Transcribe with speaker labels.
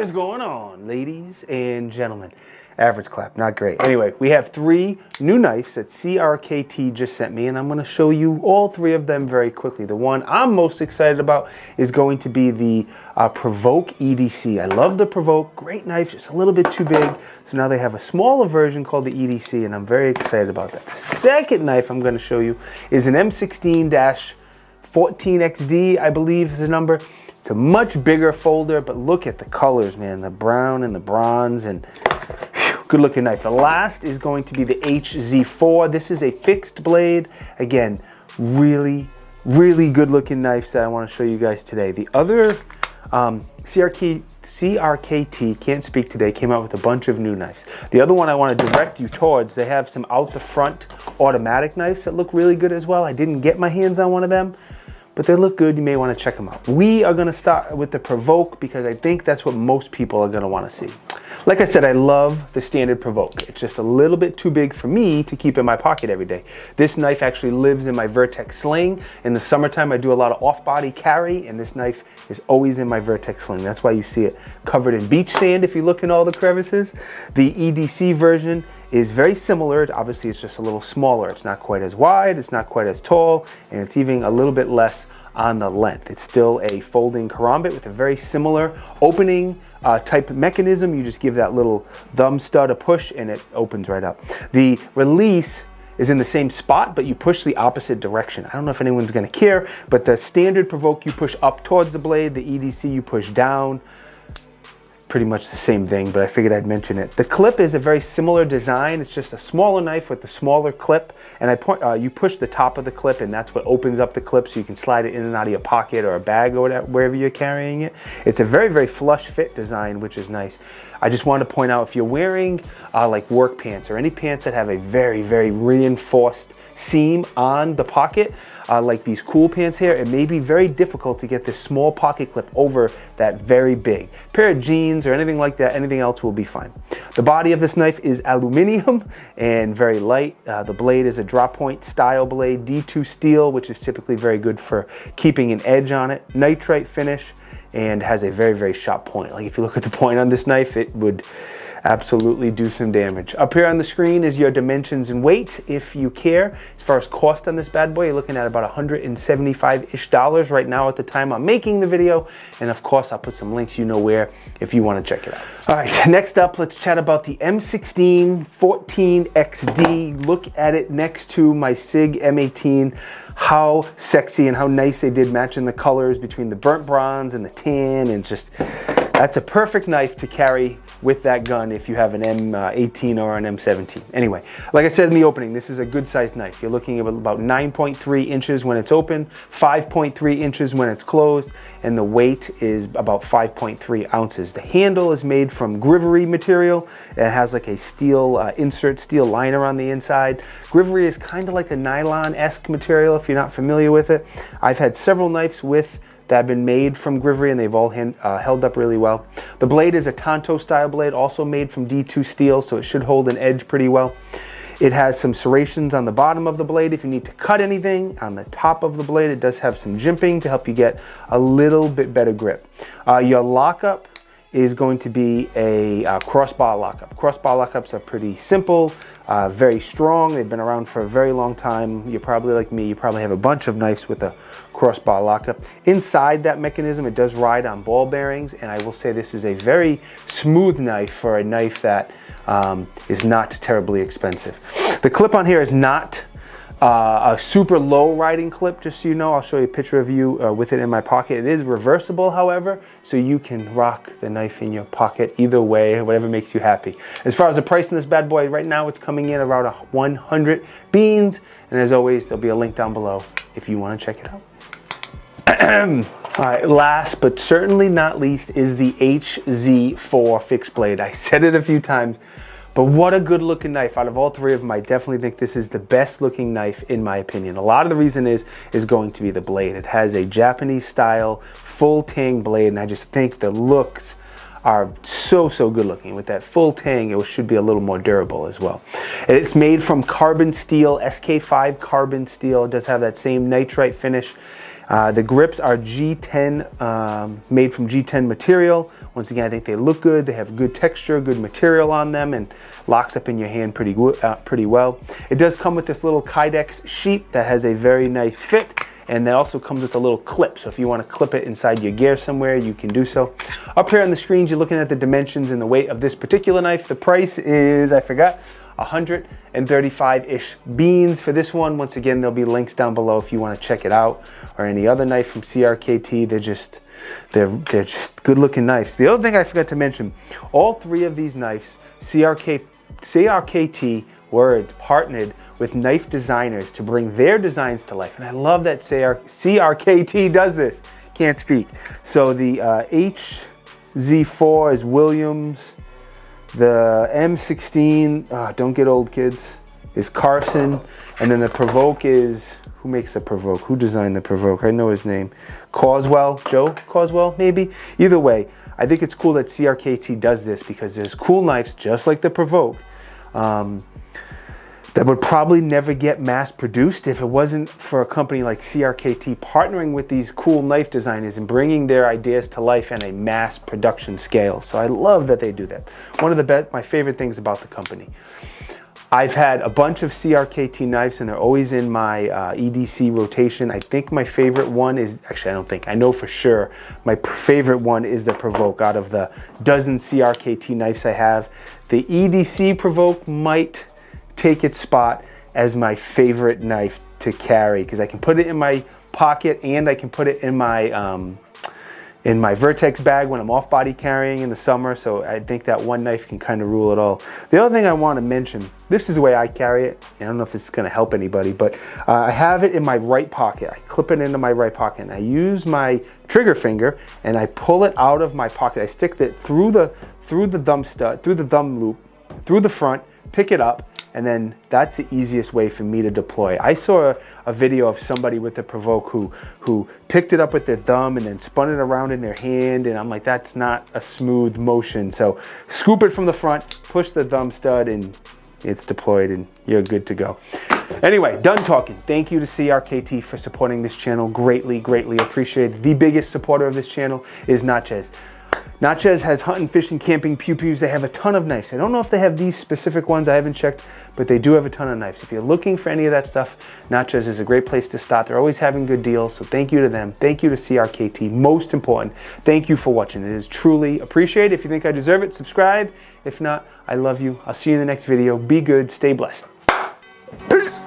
Speaker 1: is going on, ladies and gentlemen? Average clap, not great. Anyway, we have 3 new knives that CRKT just sent me, and I'm going to show you all 3 of them very quickly. The one I'm most excited about is going to be the Provoke EDC. I love the Provoke, great knife, just a little bit too big. So now they have a smaller version called the EDC, and I'm very excited about that. The second knife I'm going to show you is an M16-14XD, I believe is the number. It's a much bigger folder, but look at the colors, man. The brown and the bronze, and good looking knife. The last is going to be the HZ4. This is a fixed blade. Again, really good looking knives that I want to show you guys today. The other CRKT, can't speak today, came out with a bunch of new knives. The other one I want to direct you towards, they have some out the front automatic knives that look really good as well. I didn't get my hands on one of them, but they look good. You may want to check them out. We are going to start with the Provoke because I think that's what most people are going to want to see. Like I said, I love the standard Provoke. It's just a little bit too big for me to keep in my pocket every day. This knife actually lives in my Vertex sling. In the summertime, I do a lot of off-body carry, and this knife is always in my Vertex sling. That's why you see it covered in beach sand if you look in all the crevices. The EDC version is very similar. Obviously, it's just a little smaller. It's not quite as wide, it's not quite as tall, and it's even a little bit less on the length. It's still a folding karambit with a very similar opening type mechanism. You just give that little thumb stud a push and it opens right up. The release is in the same spot, but you push the opposite direction. I don't know if anyone's gonna care, but the standard Provoke you push up towards the blade, the EDC you push down. Pretty much the same thing, but I figured I'd mention it. The clip is a very similar design. It's just a smaller knife with a smaller clip, and you push the top of the clip, and that's what opens up the clip so you can slide it in and out of your pocket or a bag or whatever, wherever you're carrying it. It's a very flush fit design, which is nice. I just wanted to point out, if you're wearing like work pants or any pants that have a very reinforced seam on the pocket, like these cool pants here, it may be very difficult to get this small pocket clip over that very big pair of jeans or anything like that. Anything else will be fine. The body of this knife is aluminum and very light. The blade is a drop point style blade, D2 steel, which is typically very good for keeping an edge on it. Nitrite finish, and has a very sharp point. Like if you look at the point on this knife, it would absolutely do some damage. Up here on the screen is your dimensions and weight if you care. As far as cost on this bad boy, you're looking at about $175-ish right now at the time I'm making the video. And of course, I'll put some links you know where if you want to check it out. All right, next up, let's chat about the M16-14XD. Look at it next to my Sig M18. How sexy and how nice they did matching the colors between the burnt bronze and the tan, and just, that's a perfect knife to carry with that gun if you have an M18 or an M17. Anyway, like I said in the opening, this is a good sized knife. You're looking at about 9.3 inches when it's open, 5.3 inches when it's closed, and the weight is about 5.3 ounces. The handle is made from grivory material. It has like a steel, insert steel liner on the inside. Grivory is kind of like a nylon-esque material if you're not familiar with it. I've had several knives that have been made from grivory, and they've all held up really well. The blade is a Tonto style blade, also made from D2 steel, so it should hold an edge pretty well. It has some serrations on the bottom of the blade if you need to cut anything. On the top of the blade, it does have some jimping to help you get a little bit better grip. Your lockup is going to be a crossbar lockup. Crossbar lockups are pretty simple, very strong. They've been around for a very long time. You're probably like me, you probably have a bunch of knives with a crossbar lockup. Inside that mechanism, it does ride on ball bearings, and I will say this is a very smooth knife for a knife that is not terribly expensive. The clip on here is not a super low riding clip, just so you know. I'll show you a picture of you with it in my pocket. It is reversible, however, so you can rock the knife in your pocket either way, whatever makes you happy. As far as the price in this bad boy, right now it's coming in around 100 beans, and as always, there'll be a link down below if you want to check it out. All right, last but certainly not least is the HZ4 fixed blade. I said it a few times, but what a good looking knife. Out of all 3 of them, I definitely think this is the best looking knife in my opinion. A lot of the reason is going to be the blade. It has a Japanese style full tang blade, and I just think the looks are so good looking. With that full tang, it should be a little more durable as well. It's made from carbon steel, SK5 carbon steel. It does have that same nitrite finish. The grips are G10, made from G10 material Once again, I think they look good. They have good texture, good material on them, and locks up in your hand pretty well. It does come with this little Kydex sheath that has a very nice fit, and that also comes with a little clip. So if you want to clip it inside your gear somewhere, you can do so. Up here on the screens, you're looking at the dimensions and the weight of this particular knife. The price is, I forgot, 135-ish beans for this one. Once again, there'll be links down below if you want to check it out, or any other knife from CRKT. They're just good looking knives. The other thing I forgot to mention, all three of these knives, CRKT were partnered with knife designers to bring their designs to life. And I love that CRKT does this. Can't speak. So the HZ4 is Williams. The M16, don't get old kids, is Carson. And then the Provoke is, who makes the Provoke? Who designed the Provoke? I know his name. Causwell, Joe Causwell, maybe? Either way, I think it's cool that CRKT does this because there's cool knives, just like the Provoke, that would probably never get mass produced if it wasn't for a company like CRKT partnering with these cool knife designers and bringing their ideas to life in a mass production scale. So I love that they do that. One of my favorite things about the company. I've had a bunch of CRKT knives and they're always in my EDC rotation. I think my favorite one is, actually I don't think, I know for sure, my favorite one is the Provoke. Out of the dozen CRKT knives I have, the EDC Provoke might take its spot as my favorite knife to carry because I can put it in my pocket and I can put it in my Vertex bag when I'm off body carrying in the summer. So I think that one knife can kind of rule it all. The other thing I want to mention, this is the way I carry it. I don't know if this is going to help anybody, but I have it in my right pocket. I clip it into my right pocket and I use my trigger finger and I pull it out of my pocket. I stick it through the thumb stud, through the thumb loop, through the front, pick it up, and then that's the easiest way for me to deploy. I saw a video of somebody with the Provoke who picked it up with their thumb and then spun it around in their hand, and I'm like, that's not a smooth motion. So scoop it from the front, push the thumb stud, and it's deployed and you're good to go. Anyway, done talking. Thank you to CRKT for supporting this channel. Greatly, greatly appreciated. The biggest supporter of this channel is Natchez. Natchez has hunting, fishing, camping, pew-pews. They have a ton of knives. I don't know if they have these specific ones. I haven't checked, but they do have a ton of knives. If you're looking for any of that stuff, Natchez is a great place to start. They're always having good deals, so thank you to them. Thank you to CRKT. Most important, thank you for watching. It is truly appreciated. If you think I deserve it, subscribe. If not, I love you. I'll see you in the next video. Be good. Stay blessed. Peace.